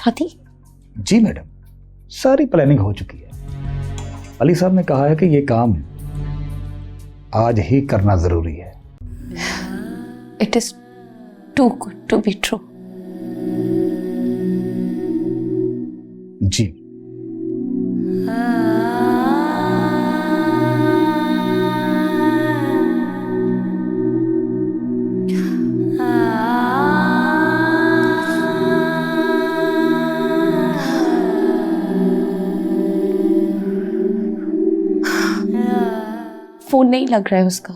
शादी? जी मैडम, सारी प्लानिंग हो चुकी है। अली साहब ने कहा है कि ये काम आज ही करना जरूरी है। It is too good to be true. जी फोन नहीं लग रहा है उसका।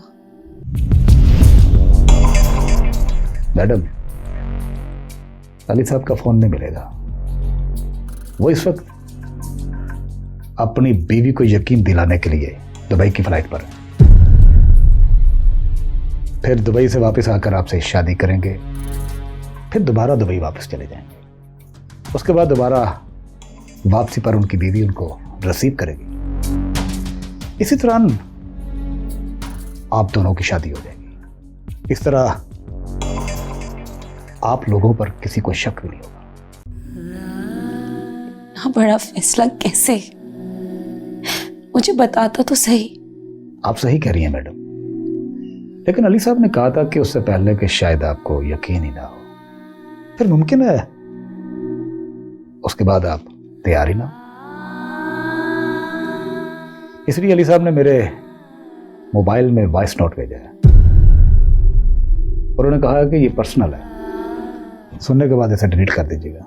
मैडम, अली साहब का फोन नहीं मिलेगा। वो इस वक्त अपनी बीवी को यकीन दिलाने के लिए दुबई की फ्लाइट पर है। फिर दुबई से वापस आकर आपसे शादी करेंगे, फिर दोबारा दुबई वापस चले जाएंगे। उसके बाद दोबारा वापसी पर उनकी बीवी उनको रिसीव करेगी। इसी दौरान आप दोनों की शादी हो जाएगी। इस तरह आप लोगों पर किसी को शक भी नहीं होगा। इतना बड़ा फैसला कैसे? मुझे बताता तो सही। आप सही कह रही हैं मैडम, लेकिन अली साहब ने कहा था कि उससे पहले कि शायद आपको यकीन ही ना हो, फिर मुमकिन है उसके बाद आप तैयार ही ना हो। इसलिए अली साहब ने मेरे मोबाइल में वॉइस नोट भेजा है। उन्होंने कहा है कि ये पर्सनल है, सुनने के बाद इसे डिलीट कर दीजिएगा।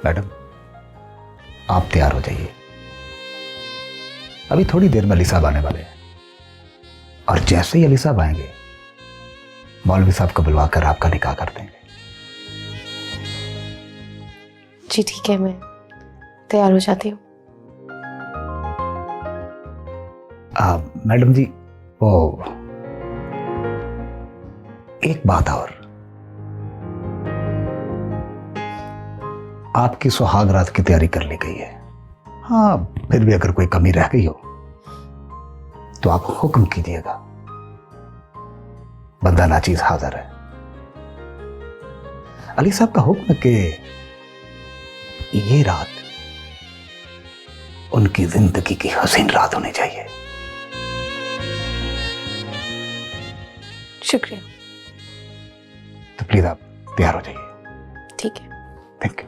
मैडम, आप तैयार हो जाइए। अभी थोड़ी देर में अली साहब आने वाले हैं, और जैसे ही अली साहब आएंगे मौलवी साहब को बुलवाकर आपका निकाह कर देंगे। जी ठीक है, मैं तैयार हो जाती हूँ। मैडम जी, वो एक बात और, आपकी सुहाग रात की तैयारी कर ली गई है। हाँ, फिर भी अगर कोई कमी रह गई हो तो आप हुक्म कीजिएगा, बंदा नाचीज हाजिर है। अली साहब का हुक्म है कि ये रात उनकी जिंदगी की हसीन रात होनी चाहिए। शुक्रिया। तो प्लीज आप तैयार हो जाइए। ठीक है। Thank you.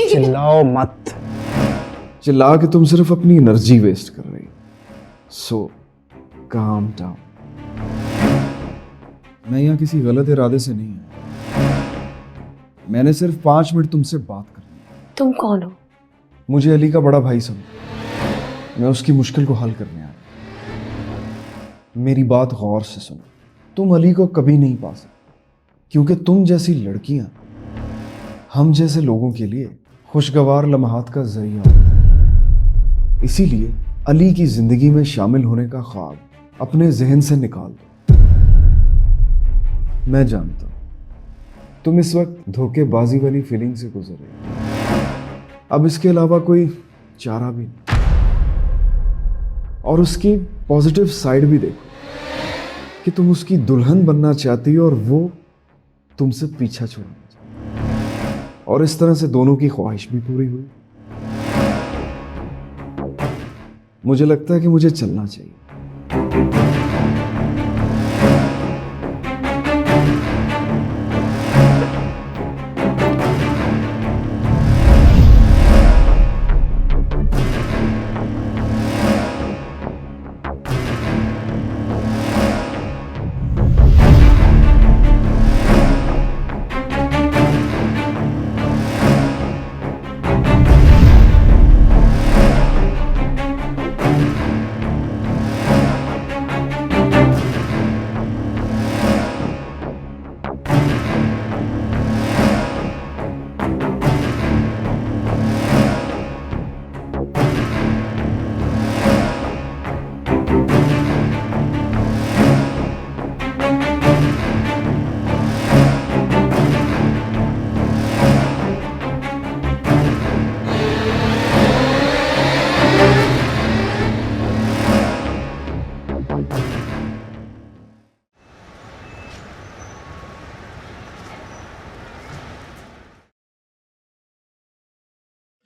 चिल्लाओ मत। चिल्ला के तुम सिर्फ अपनी एनर्जी वेस्ट कर रही। सो काम डाउन। मैं यहाँ किसी गलत इरादे से नहीं हूँ। मैंने सिर्फ 5 मिनट तुमसे बात करनी है। तुम कौन हो? मुझे अली का बड़ा भाई समझो। मैं उसकी मुश्किल को हल करने आया। मेरी बात गौर से सुनो। तुम अली को कभी नहीं पा सकते, क्योंकि तुम जैसी लड़कियां हम जैसे लोगों के लिए खुशगवार लम्हात का जरिया होती। इसीलिए अली की जिंदगी में शामिल होने का ख्वाब अपने जहन से निकाल दो। मैं जानता हूं तुम इस वक्त धोखेबाजी वाली फीलिंग से गुजर रहे हो। अब इसके अलावा कोई चारा भी नहीं। और उसकी पॉजिटिव साइड भी देखो कि तुम उसकी दुल्हन बनना चाहती हो और वो तुमसे पीछा छोड़ना चाहती है। और इस तरह से दोनों की ख्वाहिश भी पूरी हुई। मुझे लगता है कि मुझे चलना चाहिए।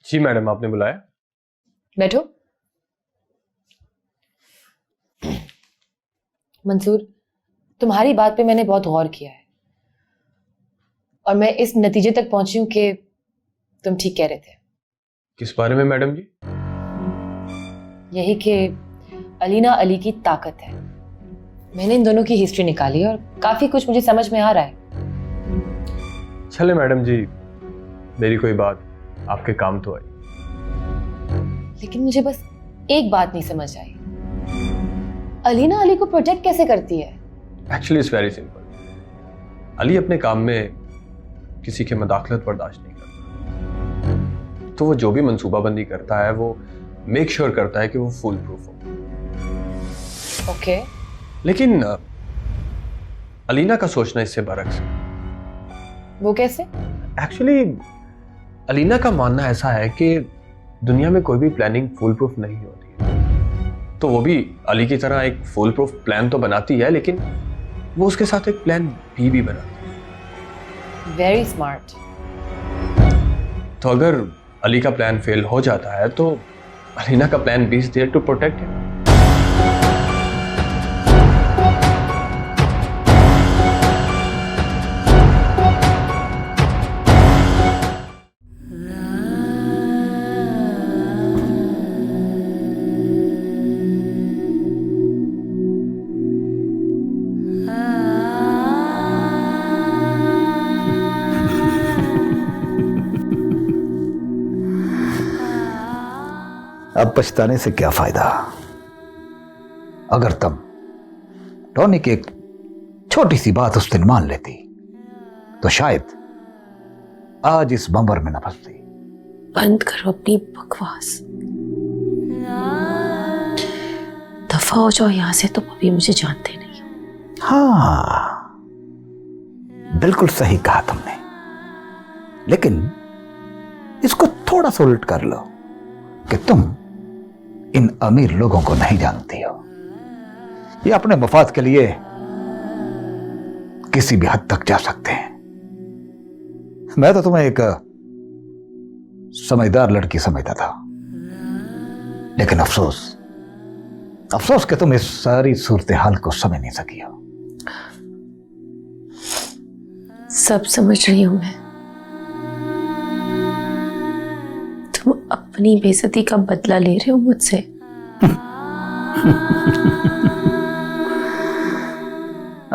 जी मैडम, आपने बुलाया? बैठो। मंसूर, तुम्हारी बात पे मैंने बहुत गौर किया है और मैं इस नतीजे तक पहुंची हूं कि तुम ठीक कह रहे थे। किस बारे में मैडम जी? यही कि अलीना अली की ताकत है। मैंने इन दोनों की हिस्ट्री निकाली और काफी कुछ मुझे समझ में आ रहा है। चले मैडम जी, मेरी कोई बात आपके काम तो आई। लेकिन मुझे बस एक बात नहीं समझ आई, अलीना अली को प्रोटेक्ट कैसे करती है? Actually it's very simple. Ali अपने काम में किसी की मदाखलत बर्दाश्त नहीं करता, तो वो जो भी मंसूबाबंदी करता है वो मेक श्योर करता है कि वो फुल प्रूफ हो। ओके। लेकिन अलीना का सोचना इससे बरक्स है। वो कैसे? एक्चुअली अलीना का मानना ऐसा है कि दुनिया में कोई भी प्लानिंग फुल प्रूफ नहीं होती है। तो वो भी अली की तरह एक फुल प्रूफ प्लान तो बनाती है, लेकिन वो उसके साथ एक प्लान भी बनाती है। Very smart. तो अगर अली का प्लान फेल हो जाता है तो अलीना का plan B is there to protect him. अब पछताने से क्या फायदा? अगर तुम टॉनी की एक छोटी सी बात उस दिन मान लेती तो शायद आज इस बंबर में न फंसती। बंद करो अपनी बकवास, दफा हो जाओ यहां से। तुम अभी मुझे जानते नहीं हो। हाँ, बिल्कुल सही कहा तुमने, लेकिन इसको थोड़ा सा उलट कर लो कि तुम इन अमीर लोगों को नहीं जानती हो। ये अपने मफाद के लिए किसी भी हद तक जा सकते हैं। मैं तो तुम्हें एक समझदार लड़की समझता था, लेकिन अफसोस कि तुम इस सारी सूरत हाल को समझ नहीं सकी हो। सब समझ रही हूं मैं। तुम अपनी बेइज्जती का बदला ले रहे हो मुझसे।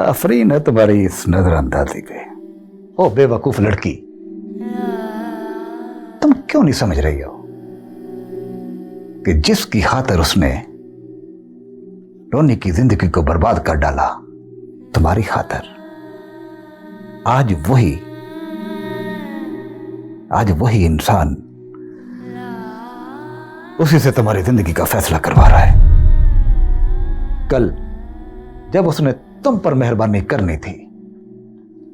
आफरीन है तुम्हारी इस नजरअंदाजी पे। ओ बेवकूफ लड़की, क्यों नहीं समझ रही हो कि जिसकी खातिर उसने रोनी की जिंदगी को बर्बाद कर डाला, तुम्हारी खातिर आज वही इंसान उसी से तुम्हारी जिंदगी का फैसला करवा रहा है। कल जब उसने तुम पर मेहरबानी करनी थी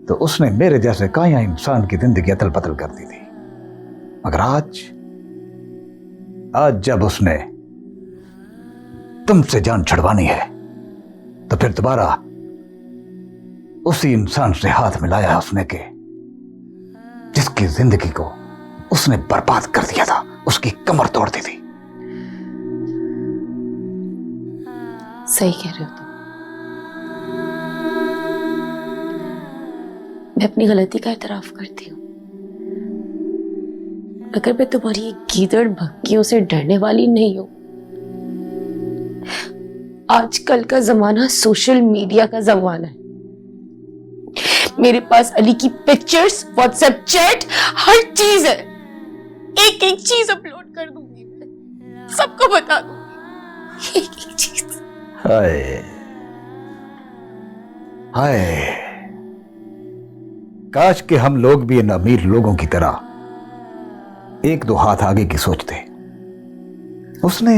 तो उसने मेरे जैसे काया इंसान की जिंदगी अतल पतल कर दी थी, मगर आज जब उसने तुमसे जान छुड़वानी है तो फिर दोबारा उसी इंसान से हाथ मिलाया है उसने के जिसकी जिंदगी को उसने बर्बाद कर दिया था, उसकी कमर तोड़ दी थी। सही कह रहे हो तुम। मैं अपनी गलती का इतराफ करती हूँ। अगर मैं तुम्हारी गीदड़ भक्कियों से डरने वाली नहीं हूं। आजकल का जमाना सोशल मीडिया का जमाना है। मेरे पास अली की पिक्चर्स, व्हाट्सएप चैट, हर चीज है। एक एक चीज अपलोड कर दूंगी, मैं सबको बता दूंगी एक एक चीज। हाय हाय, काश कि हम लोग भी इन अमीर लोगों की तरह एक दो हाथ आगे की सोचते। उसने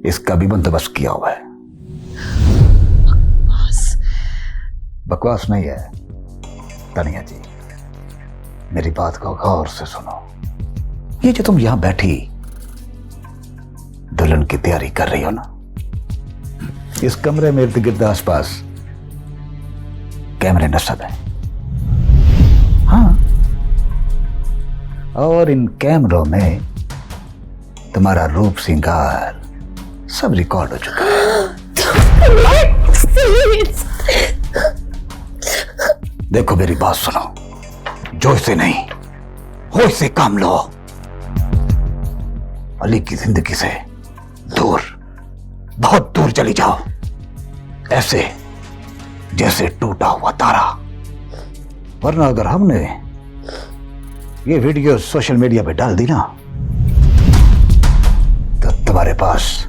इसका भी बंदोबस्त किया हुआ है। बकवास नहीं है तानिया जी, मेरी बात को गौर से सुनो। ये जो तुम यहां बैठी दुल्हन की तैयारी कर रही हो ना, इस कमरे में इर्द गिर्द आसपास कैमरे नस्ब है। हाँ, और इन कैमरों में तुम्हारा रूप श्रृंगार सब रिकॉर्ड हो चुका है। देखो मेरी बात सुनो, जो इसे नहीं हो इसे काम लो। अली की जिंदगी से दूर, बहुत दूर चली जाओ, ऐसे जैसे टूटा हुआ तारा। वरना अगर हमने ये वीडियो सोशल मीडिया पे डाल दी ना तो तुम्हारे पास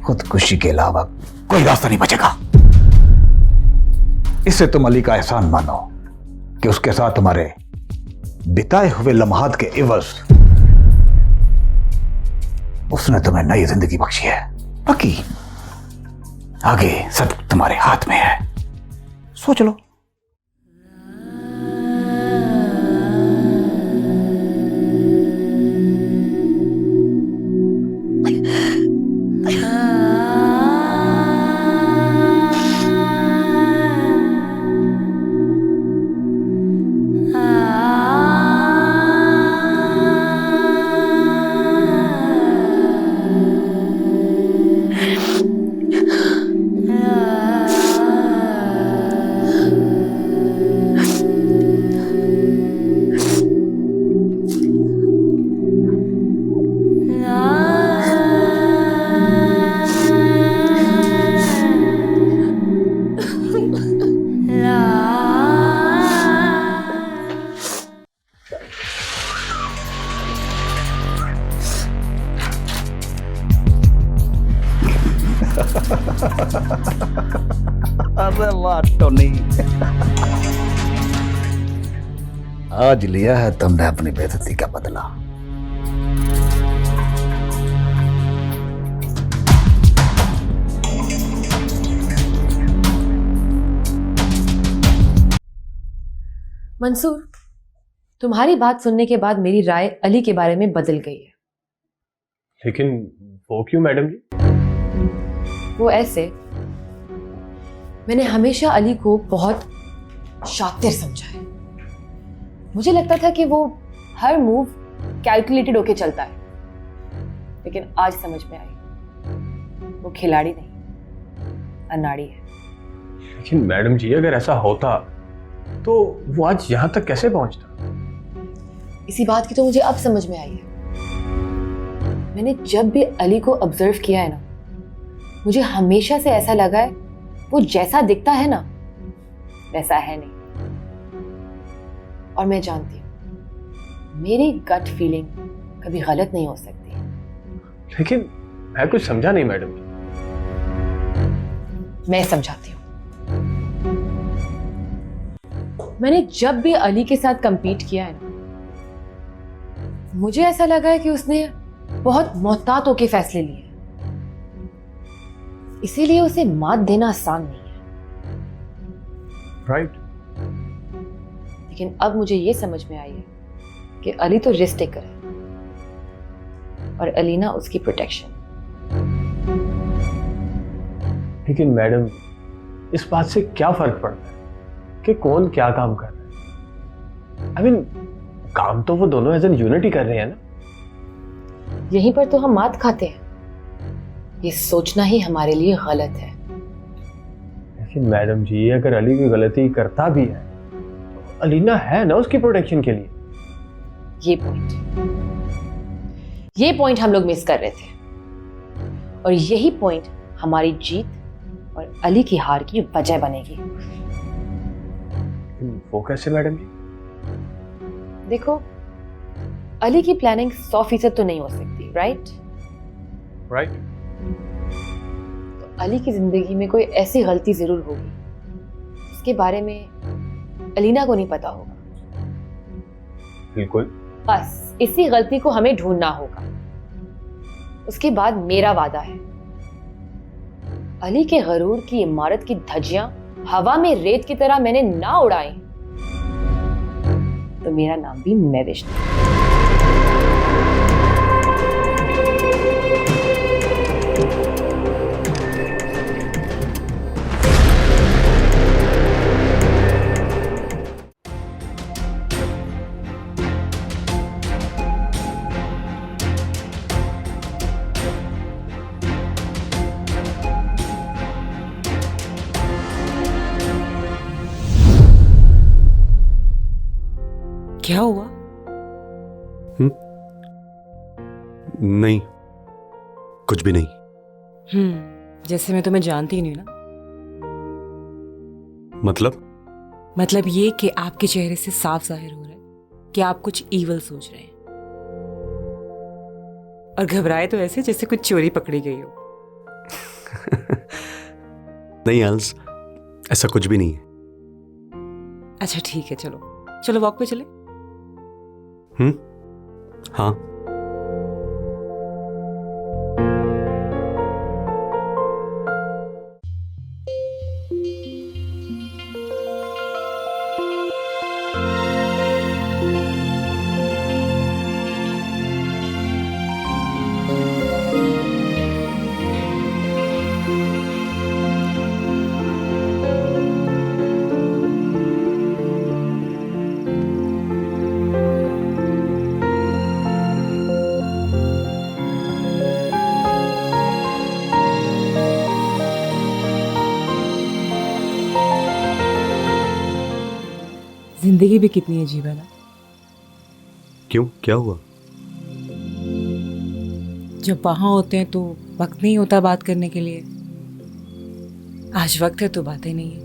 खुदकुशी के अलावा कोई रास्ता नहीं बचेगा। इससे तुम अली का एहसान मानो कि उसके साथ तुम्हारे बिताए हुए लम्हात के इवज उसने तुम्हें नई जिंदगी बख्शी है। बाकी आगे सब तुम्हारे हाथ में है, सोच लो। अरे वाह टोनी, आज लिया है तुमने अपनी बेइज्जती का बदला। मंसूर, तुम्हारी बात सुनने के बाद मेरी राय अली के बारे में बदल गई है। लेकिन वो क्यों मैडम जी? वो ऐसे, मैंने हमेशा अली को बहुत शातिर समझा है। मुझे लगता था कि वो हर मूव कैलकुलेटेड होके चलता है, लेकिन आज समझ में आई वो खिलाड़ी नहीं, अनाड़ी है। लेकिन मैडम जी, अगर ऐसा होता तो वो आज यहां तक कैसे पहुंचता? इसी बात की तो मुझे अब समझ में आई है। मैंने जब भी अली को ऑब्जर्व किया है ना, मुझे हमेशा से ऐसा लगा है वो जैसा दिखता है ना वैसा है नहीं। और मैं जानती हूँ मेरी गट फीलिंग कभी गलत नहीं हो सकती। लेकिन मैं कुछ समझा नहीं मैडम जी। मैं समझाती हूँ। मैंने जब भी अली के साथ compete किया है ना, मुझे ऐसा लगा है कि उसने बहुत मोहतात होकर फैसले लिए, इसीलिए उसे मात देना आसान नहीं है। राइट। लेकिन अब मुझे ये समझ में आई है कि अली तो रिस्क टेकर है और अलीना उसकी प्रोटेक्शन। लेकिन मैडम, इस बात से क्या फर्क पड़ता है कि कौन क्या काम कर रहा है? आई मीन, काम तो वो दोनों एज एन यूनिट ही कर रहे हैं ना। यहीं पर तो हम मात खाते हैं। ये सोचना ही हमारे लिए गलत है। लेकिन मैडम जी, अगर अली कोई गलती करता भी है तो अलीना है ना उसकी प्रोटेक्शन के लिए। ये पॉइंट हम लोग मिस कर रहे थे, और यही पॉइंट हमारी जीत और अली की हार की वजह बनेगी। वो कैसे मैडम जी? देखो, अली की प्लानिंग 100% तो नहीं हो सकती, राइट? राइट। तो अली की जिंदगी में कोई ऐसी गलती जरूर होगी जिसके बारे में अलीना को नहीं पता होगा। बिल्कुल। बस इसी गलती को हमें ढूंढना होगा। उसके बाद मेरा वादा है, अली के गरूर की इमारत की धज्जियां हवा में रेत की तरह मैंने ना उड़ाई तो मेरा नाम भी महविश नहीं। क्या हुआ? नहीं, कुछ भी नहीं। जैसे मैं तुम्हें जानती नहीं ना। मतलब ये कि आपके चेहरे से साफ जाहिर हो रहा है कि आप कुछ ईवल सोच रहे हैं, और घबराए तो ऐसे जैसे कुछ चोरी पकड़ी गई हो। नहीं आंस, ऐसा कुछ भी नहीं है। अच्छा ठीक है, चलो चलो वॉक पे चले। हाँ। जिंदगी भी कितनी अजीब है ना। क्यों, क्या हुआ? जब वहां होते हैं तो वक्त नहीं होता बात करने के लिए। आज वक्त है तो बातें नहीं है।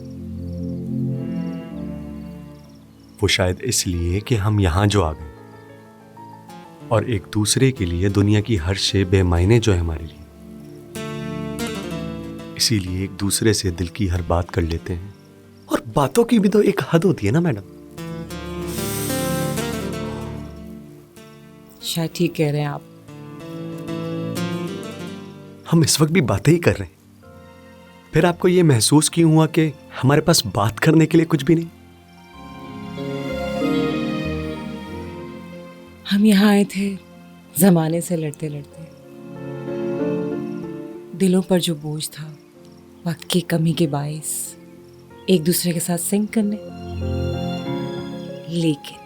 वो शायद इसलिए कि हम यहाँ जो आ गए और एक दूसरे के लिए दुनिया की हर शे बेमायने जो है हमारे लिए, इसीलिए एक दूसरे से दिल की हर बात कर लेते हैं। और बातों की भी तो एक हद होती है ना मैडम। शायद ठीक कह रहे हैं आप। हम इस वक्त भी बातें ही कर रहे हैं, फिर आपको ये महसूस क्यों हुआ कि हमारे पास बात करने के लिए कुछ भी नहीं? हम यहाँ आए थे जमाने से लड़ते लड़ते, दिलों पर जो बोझ था वक्त की कमी के बाइस एक दूसरे के साथ सिंक करने। लेकिन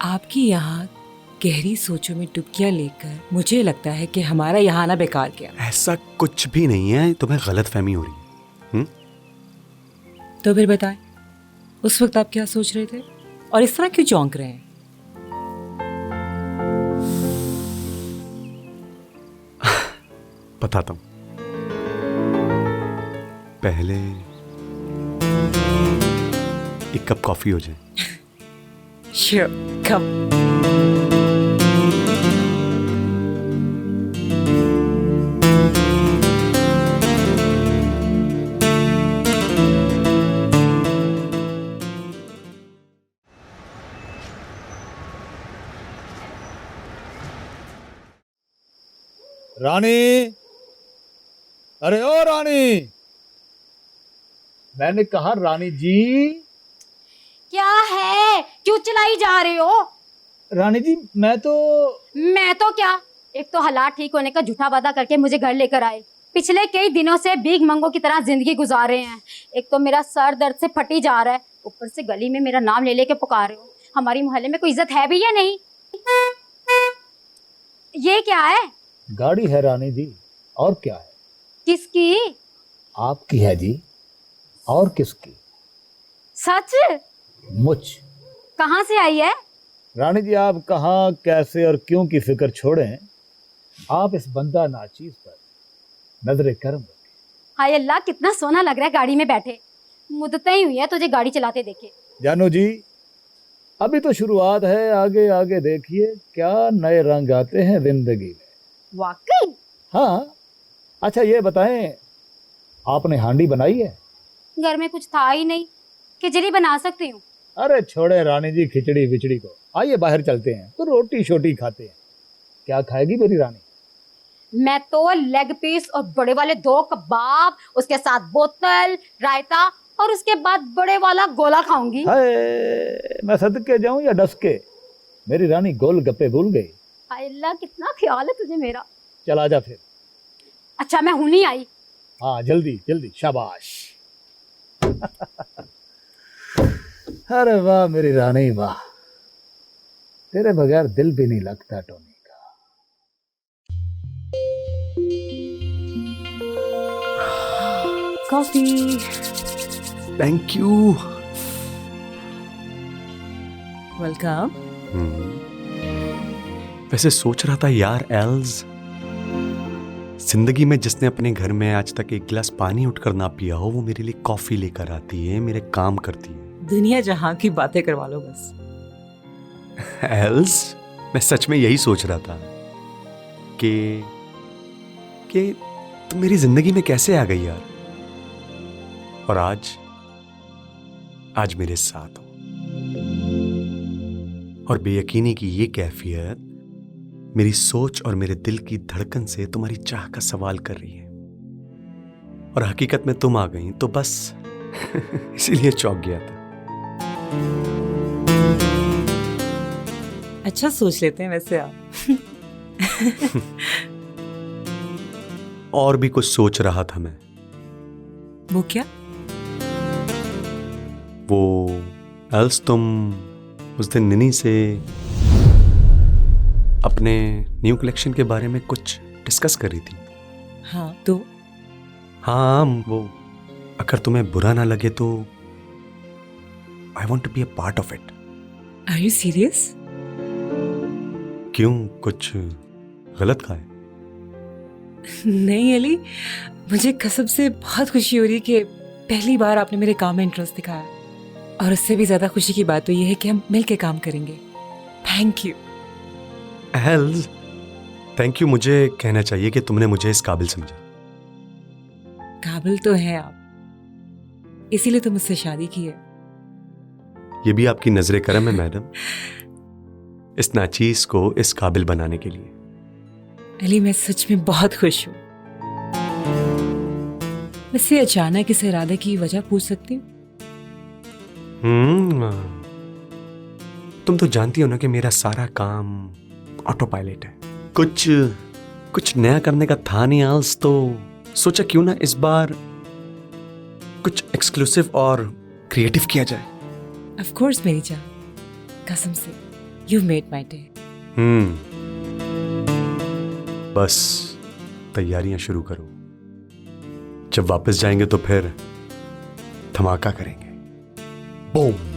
आपकी यहाँ गहरी सोचों में डुबकियां लेकर मुझे लगता है कि हमारा यहाँ आना बेकार गया। ऐसा कुछ भी नहीं है, तुम्हें गलतफहमी हो रही है। तो फिर बताएं, उस वक्त आप क्या सोच रहे थे और इस तरह क्यों चौंक रहे हैं? बताता हूं। पहले एक कप कॉफी हो जाए। श्योर, कम। रानी, अरे ओ रानी, मैंने कहा रानी जी। क्या है, क्यों चिल्लाई जा रहे हो? रानी जी मैं तो क्या, एक तो हालात ठीक होने का झूठा वादा करके मुझे घर लेकर आए, पिछले कई दिनों से भीख मंगों की तरह जिंदगी गुजार रहे हैं। एक तो मेरा सर दर्द से फटी जा रहा है, ऊपर से गली में मेरा नाम ले लेके पुकार रहे हो। हमारी मोहल्ले में कोई इज्जत है भी या नहीं? ये क्या है? गाड़ी है रानी जी, और क्या है? किसकी? आपकी है जी, और किसकी? सच? मुझ। कहाँ से आई है? रानी जी आप कहाँ, कैसे और क्यों की फिक्र छोड़ें, आप इस बंदा नाचीज पर नजरे करम रखें। हाय अल्लाह, कितना सोना लग रहा है गाड़ी में बैठे। मुद्दतें ही हुई है तुझे गाड़ी चलाते देखे। जानू जी अभी तो शुरुआत है, आगे आगे देखिए क्या नए रंग आते हैं जिंदगी में। वाकई? हाँ। अच्छा ये बताएं, आपने हांडी बनाई है? घर में कुछ था ही नहीं, खिचड़ी बना सकती हूँ। अरे छोड़े रानी जी खिचड़ी विचड़ी को, आइए बाहर चलते हैं तो रोटी शोटी खाते हैं। क्या खाएगी मेरी रानी? मैं तो लेग पीस और बड़े वाले 2 कबाब, उसके साथ बोतल, रायता और उसके बाद बड़े वाला गोला खाऊंगी। हाय, मैं सदके जाऊं या डस के? मेरी रानी गोल गप्पे भूल गई। हाय अल्लाह, कितना ख्याल है तुझे मेरा। चल आजा फिर। अच्छा मैं हूं नहीं आई। हाँ जल्दी जल्दी, शाबाश। अरे वाह मेरी रानी वाह, तेरे बगैर दिल भी नहीं लगता टोनी का। कॉफी। Thank you. वेलकम। वैसे सोच रहा था यार एल्स, जिंदगी में जिसने अपने घर में आज तक एक गिलास पानी उठकर ना पिया हो, वो मेरे लिए कॉफी लेकर आती है, मेरे काम करती है। दुनिया जहां की बातें करवा लो बस। एल्स, मैं सच में यही सोच रहा था कि तुम मेरी जिंदगी में कैसे आ गई यार, और आज मेरे साथ हो। और बेयकीनी की ये कैफियत मेरी सोच और मेरे दिल की धड़कन से तुम्हारी चाह का सवाल कर रही है, और हकीकत में तुम आ गई तो बस इसीलिए चौंक गया था। अच्छा सोच लेते हैं वैसे आप। और भी कुछ सोच रहा था मैं। वो क्या? वो एल्स, तुम उस दिन निनी से अपने न्यू कलेक्शन के बारे में कुछ डिस्कस कर रही थी। हाँ तो? हाँ वो, अगर तुम्हें बुरा ना लगे तो I want to be a part of it. Are you serious? क्यों, कुछ गलत कहा है? नहीं अली, मुझे कसम से बहुत खुशी हो रही है कि पहली बार आपने मेरे काम में इंटरेस्ट दिखाया, और उससे भी ज्यादा खुशी की बात तो ये है कि हम मिलके काम करेंगे। Thank you. Else, thank you मुझे कहना चाहिए कि तुमने मुझे इस काबिल समझा। काबिल तो है आप, इसीलिए तो मुझसे शादी की है। ये भी आपकी नजरे करम है मैडम, इस नाचीज को इस काबिल बनाने के लिए। अली मैं सच में बहुत खुश हूँ। वैसे अचानक इस इरादे की वजह पूछ सकती हूँ? तुम तो जानती हो ना कि मेरा सारा काम ऑटो पायलट है। कुछ नया करने का था नहीं आल्स, तो सोचा क्यों ना इस बार कुछ एक्सक्लूसिव और क्रिएटिव किया जाए। ऑफ कोर्स मेरी जान, कसम से, यू मेड माय डे। बस तैयारियां शुरू करो, जब वापस जाएंगे तो फिर धमाका करेंगे। बूम।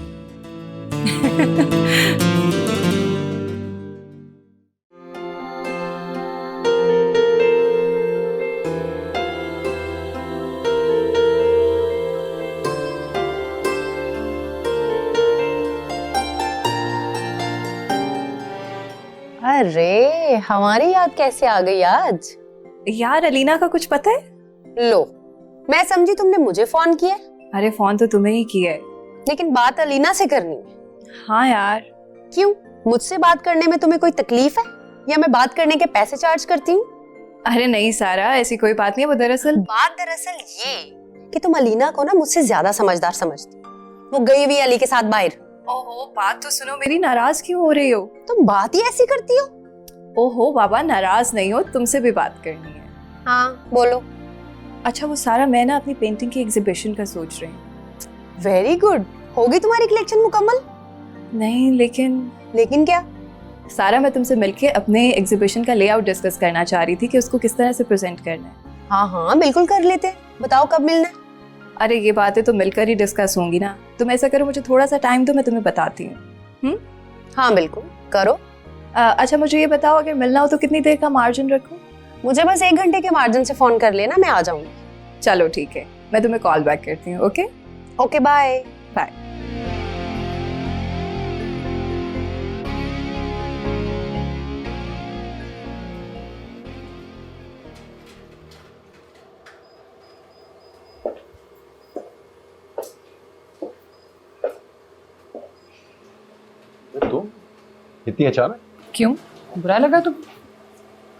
अरे हमारी याद कैसे आ गई आज? यार अलीना का कुछ पता है? लो, मैं समझी तुमने मुझे फोन किया, अरे फोन तो तुम्हें ही किया है। लेकिन बात अलीना से करनी है। हाँ यार। क्यों? मुझसे बात करने में तुम्हें कोई तकलीफ है या मैं बात करने के पैसे चार्ज करती हूँ? अरे नहीं सारा, ऐसी कोई बात नहीं है। वो बात दरअसल ये कि तुम अलीना को ना मुझसे ज्यादा समझदार समझती। वो गई हुई अली के साथ बाहर। ओहो बात तो सुनो मेरी, नाराज क्यों हो रही हो? तुम बात ही ऐसी करती हो। ओहो बाबा नाराज नहीं हो, तुमसे भी बात करनी है। हाँ बोलो। अच्छा वो सारा, मैं ना अपनी पेंटिंग की एग्जीबिशन का सोच रही हूँ। वेरी गुड, होगी तुम्हारी कलेक्शन मुकम्मल? नहीं लेकिन क्या? सारा, मैं तुमसे मिलके अपने एग्जीबिशन का लेआउट डिस्कस करना चाह रही थी कि उसको किस तरह से प्रेजेंट करना है। हाँ हाँ बिल्कुल कर लेते हैं, बताओ कब मिलना है? अरे ये बातें तो मिलकर ही डिस्कस होंगी ना। तुम ऐसा करो, मुझे थोड़ा सा टाइम दो, मैं तुम्हें बताती हूँ। हाँ बिल्कुल करो। अच्छा मुझे ये बताओ, अगर मिलना हो तो कितनी देर का मार्जिन रखूं? मुझे बस 1 घंटे के मार्जिन से फोन कर लेना, मैं आ जाऊंगी। चलो ठीक है, मैं तुम्हें कॉल बैक करती हूँ। Okay okay bye. बाय। तुम इतनी अचानक? क्यों, बुरा लगा तुम?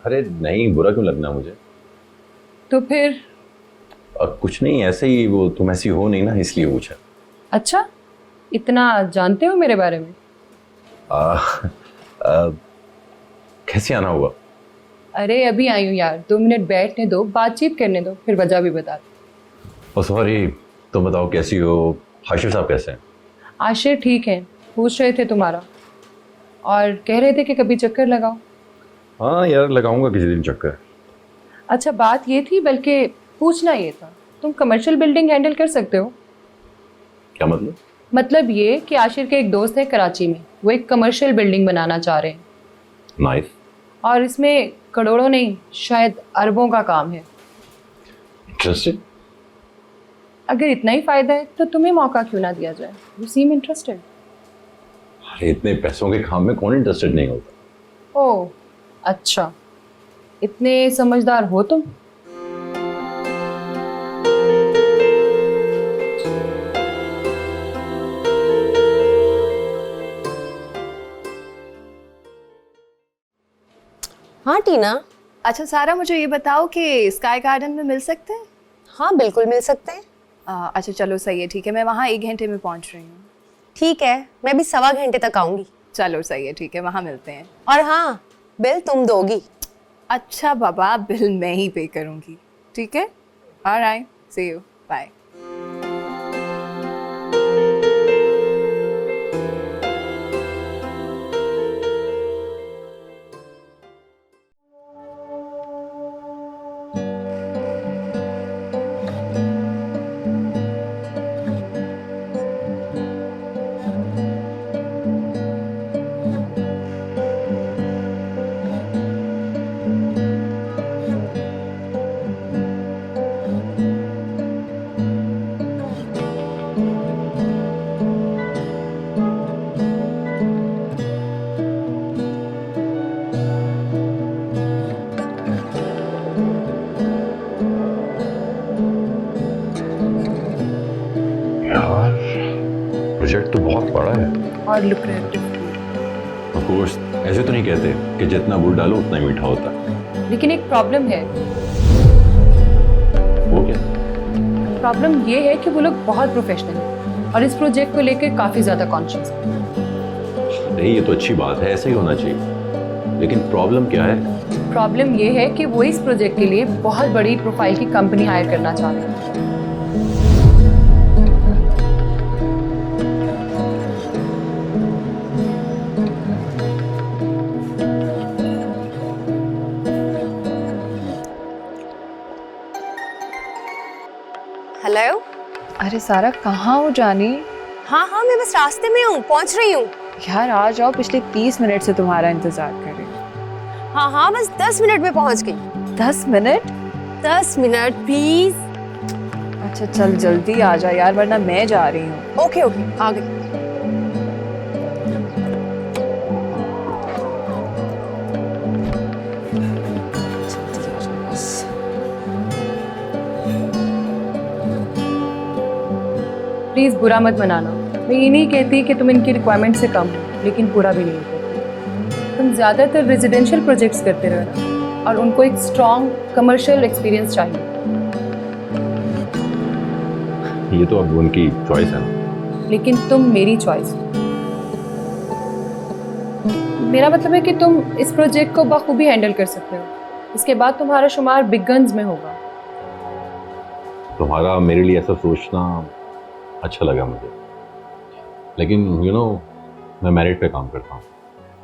अरे नहीं, बुरा क्यों लगना मुझे? तो फिर? कुछ नहीं, ऐसे ही। वो तुम ऐसी हो नहीं ना, इसलिए पूछा। अच्छा, इतना जानते हो मेरे बारे में? कैसे आना हुआ? अरे अभी आई हूँ यार, 2 मिनट बैठने दो, बातचीत करने दो, फिर वजह भी बता दो। ओ सॉरी, तुम बताओ कैसी हो? हाशिर साहब कैसे हैं? आशिर ठीक है, पूछ रहे थे तुम्हारा और कह रहे थे कि कभी चक्कर लगाओ। हाँ यार, लगाऊंगा किसी दिन चक्कर। अच्छा बात ये थी, बल्कि पूछना ये था, तुम कमर्शियल बिल्डिंग हैंडल कर सकते हो? क्या मतलब? मतलब ये कि आशिर के एक दोस्त है कराची में, वो एक कमर्शियल बिल्डिंग बनाना चाह रहे हैं। नाइस। और इसमें करोड़ों नहीं, शायद अरबों का काम है। इंटरेस्टिंग। अगर इतना ही फायदा है तो तुम्हें मौका क्यों ना दिया जाए? You seem interested. अरे इतने पैसों के काम में कौन इंटरेस्टेड नहीं होता? ओह अच्छा, इतने समझदार हो तुम। हाँ टीना। अच्छा सारा, मुझे ये बताओ कि स्काई गार्डन में मिल सकते हैं? हाँ बिल्कुल मिल सकते हैं। अच्छा चलो सही है, ठीक है, मैं वहाँ 1 घंटे में पहुँच रही हूँ। ठीक है, मैं भी 1.25 घंटे तक आऊंगी। चलो सही है, ठीक है, वहाँ मिलते हैं। और हाँ, बिल तुम दोगी। अच्छा बाबा, बिल मैं ही पे करूँगी, ठीक है। Alright, see you, bye. Project तो बहुत बड़ा है और लुक्रेटिव। ऑफ कोर्स, ऐसे तो नहीं कहते कि जितना गुड़ डालो उतना ही मीठा होता है। लेकिन एक प्रॉब्लम है। वो क्या? प्रॉब्लम ये है कि वो लोग बहुत प्रोफेशनल हैं और इस प्रोजेक्ट को लेकर काफी ज्यादा कॉन्शियस हैं। नहीं, ये तो अच्छी बात है, ऐसे ही होना चाहिए। लेकिन प्रॉब्लम क्या है? प्रॉब्लम ये है कि वो इस प्रोजेक्ट के लिए बहुत बड़ी प्रोफाइल की कंपनी हायर करना चाह रहे हैं। हेलो। अरे सारा, कहाँ हो जानी? हाँ हाँ, मैं बस रास्ते में हूँ, पहुँच रही हूँ। यार आ जाओ, पिछले 30 मिनट से तुम्हारा इंतजार कर रही हूँ। हाँ हाँ, बस 10 मिनट में पहुँच गई। 10 मिनट? 10 minute please. अच्छा चल जल्दी आ जा यार, वरना मैं जा रही हूँ। ओके ओके, आ गई। प्लीज़ बुरा मत मनाना। मैं ये नहीं कहती कि तुम इनकी रिक्वायरमेंट से कम हो, लेकिन पूरा भी नहीं करती। तुम ज़्यादातर रेजिडेंशियल प्रोजेक्ट्स करते रहना और उनको एक स्ट्रॉन्ग कमर्शियल एक्सपीरियंस चाहिए। ये तो अब उनकी चॉइस है ना। लेकिन तुम मेरी चॉइस हो। मेरा मतलब है कि तुम इस प्रोजेक्ट को बखूबी हैंडल कर सकते हो। इसके बाद तुम्हारा शुमार बिग गन्स में होगा। तुम्हारा मेरे लिए ऐसा सोचना अच्छा लगा मुझे, लेकिन मैं मेरिट पे काम करता हूँ।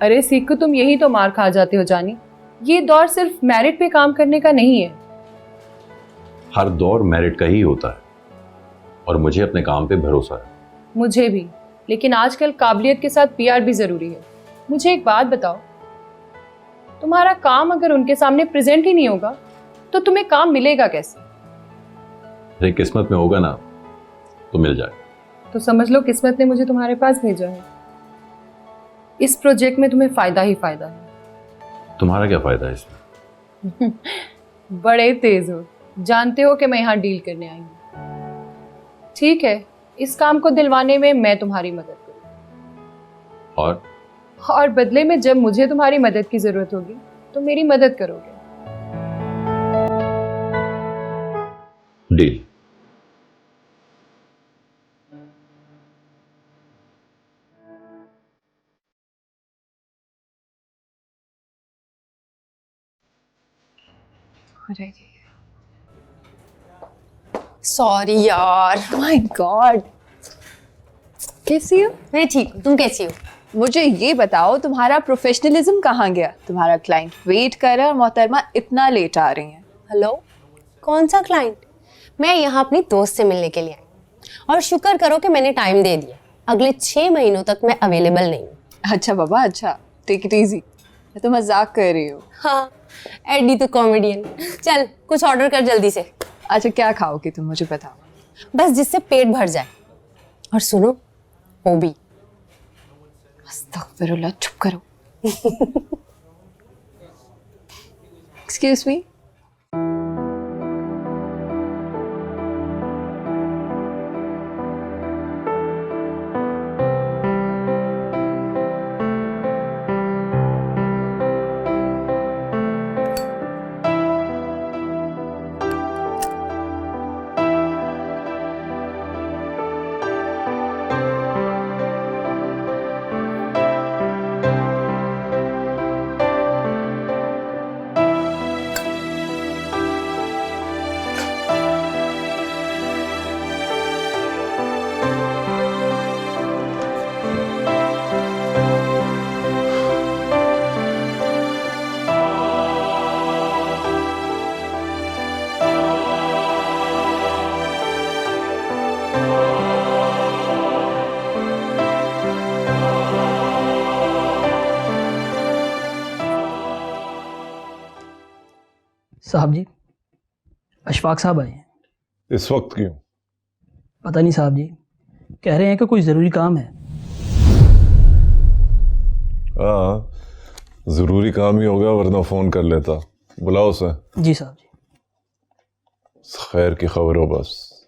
अरे सीखो, तुम यही तो मार खा जाते हो जानी। ये दौर सिर्फ मेरिट पे काम करने का नहीं है। हर दौर मेरिट का ही होता है और मुझे अपने काम पे भरोसा है। मुझे भी, लेकिन आजकल काबिलियत के साथ पीआर भी जरूरी है। मुझे एक बात बताओ, तुम्हारा काम अगर उनके सामने प्रेजेंट ही नहीं होगा तो तुम्हें काम मिलेगा कैसे? अरे किस्मत में होगा ना तो मिल जाए। तो समझ लो किस्मत ने मुझे तुम्हारे पास भेजा है। इस प्रोजेक्ट में तुम्हें फायदा ही फायदा है। तुम्हारा क्या फायदा है इसमें? बड़े तेज हो, जानते हो कि मैं यहाँ डील करने आई हूँ। ठीक है, इस काम को दिलवाने में मैं तुम्हारी मदद करूँ, और बदले में जब मुझे तुम्हारी मदद की जरूरत होगी तो मेरी मदद करोगे। डील। सॉरी यार। माय गॉड, कैसी हो? मैं ठीक हूँ, तुम कैसी हो? मुझे ये बताओ, तुम्हारा प्रोफेशनलिज्म कहाँ गया? तुम्हारा क्लाइंट वेट कर रहा है और मोहतरमा इतना लेट आ रही हैं। हेलो, कौन सा क्लाइंट? मैं यहाँ अपनी दोस्त से मिलने के लिए आई और शुक्र करो कि मैंने टाइम दे दिया। अगले 6 महीनों तक मैं अवेलेबल नहीं हूँ। अच्छा बाबा, अच्छा, टेक इट इजी। मैं तो मजाक कर रही हूँ। हाँ, एडी तो कॉमेडियन। चल कुछ ऑर्डर कर जल्दी से। अच्छा, क्या खाओगी तुम, मुझे बताओ। बस जिससे पेट भर जाए। और सुनो, वो भी। अस्तगफिरुल्लाह, चुप करो। Excuse me. साहब जी, अशफाक साहब आए हैं। इस वक्त क्यों? पता नहीं साहब जी, कह रहे हैं कि कोई ज़रूरी काम है। हाँ, ज़रूरी काम ही होगा, वरना फ़ोन कर लेता। बुलाओ उसे। जी साहब जी। खैर की खबर हो बस।